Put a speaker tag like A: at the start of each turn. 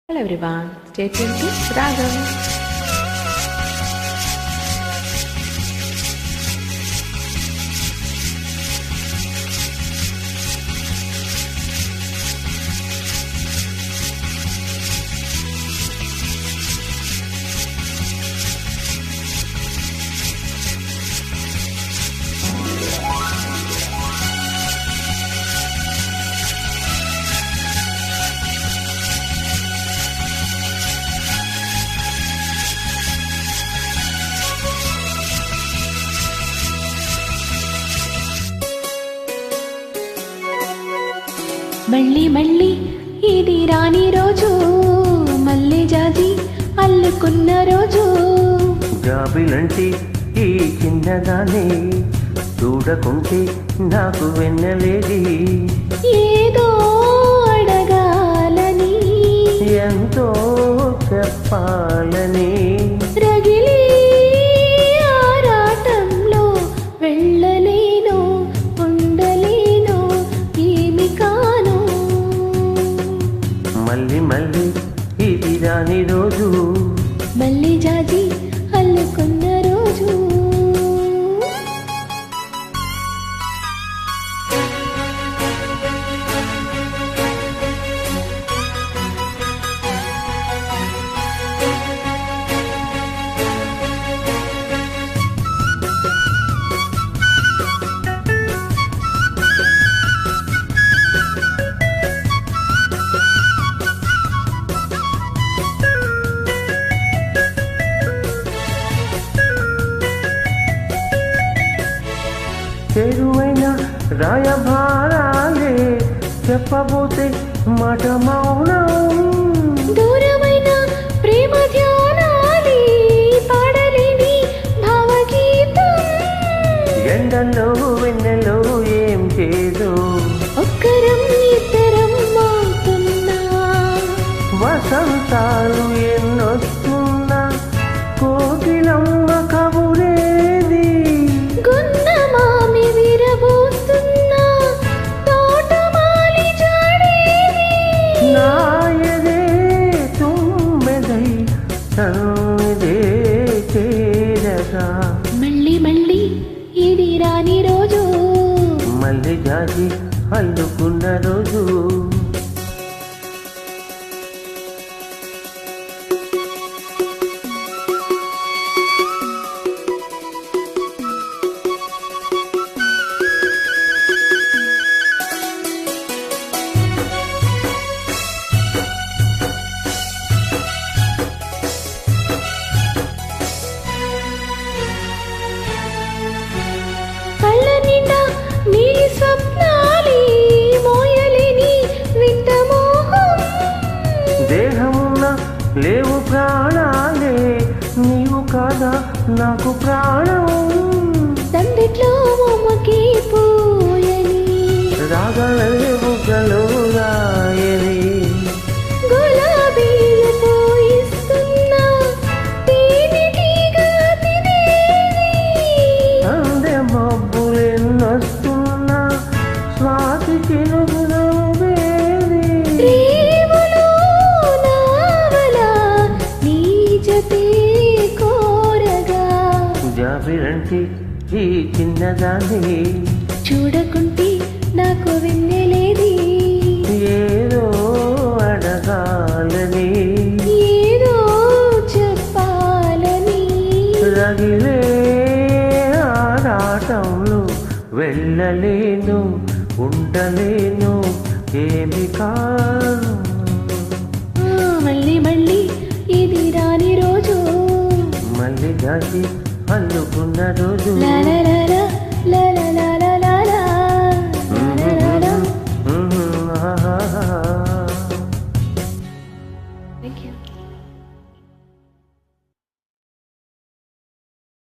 A: Hello everyone, stay tuned to Ragam.
B: మళ్ళీ మళ్ళీ ఇది రాని రోజు, మళ్ళీ జాజి అల్లుకున్న రోజు.
C: జాబిలంటి ఈ చిన్నదాన్ని చూడకుంటే నాకు వెన్నలేది.
B: ఏదో అడగాలని,
C: ఎంతో చెప్పాలని,
B: రగిలి ఆరాటంలో వెళ్ళలేను, ఉండలేను, ఏమి కాను.
C: మళ్ళీ మళ్ళీ ఇది రాని రోజు,
B: మళ్ళీ జాజి అల్లుకున్న రోజు.
C: చెరువైన రాయభారాలే చెప్పబోతే మాట మౌనం.
B: దూరమైన ప్రేమ ధ్యానాలి పాడలేని భావగీతం.
C: ఎండలో వెన్నెలో ఏం చేదో,
B: ఒక్కరం ఇద్దరం అవుతున్నా,
C: వసంతాలు ఎన్నొస్తున్నా, కోకిలమ్మ కబురేది.
B: గున్నమామి విరబోస్తున్నా, తోటమాలి జాడేది.
C: నాయదే తుమ్మెదై సన్నిదే చేరగా,
B: మళ్ళీ మళ్ళీ ఇది రాని రోజు,
C: మళ్ళీ జాజి అల్లుకున్న రోజు.
B: కళ్ళ నిండా నీ స్వప్నాలి మోయలేని వింత మోహం.
C: దేహమున్న లేవు ప్రాణాలే, నీవు కాదా నాకు ప్రాణం.
B: తండ్రిట్లో మొమ్మకి పూయని,
C: రాగలే బుగ్గలు రాయని,
B: గులాబీలు పూయిస్తున్నా, తేనెటీగా తినేది.
C: అందే మబ్బులెన్నొస్తున్నా, స్వాతి చినుగులు వేది.
B: రేవులో నావలా నీ జతే కోరగా,
C: జాబిలంటి ఈ చిన్నదాన్ని
B: చూడకుంటే నాకు వెన్నెలేది.
C: ఏదో అడగాలని,
B: ఏదో చెప్పాలని,
C: రగిలే ఆరాటంలో వెళ్ళలేను, ఉండలేను, ఏమి కాను.
B: మళ్ళీ మళ్ళీ ఇది రాని రోజు,
C: మళ్ళీ జాజి అల్లుకున్న రోజు.
B: లా లా లా లా.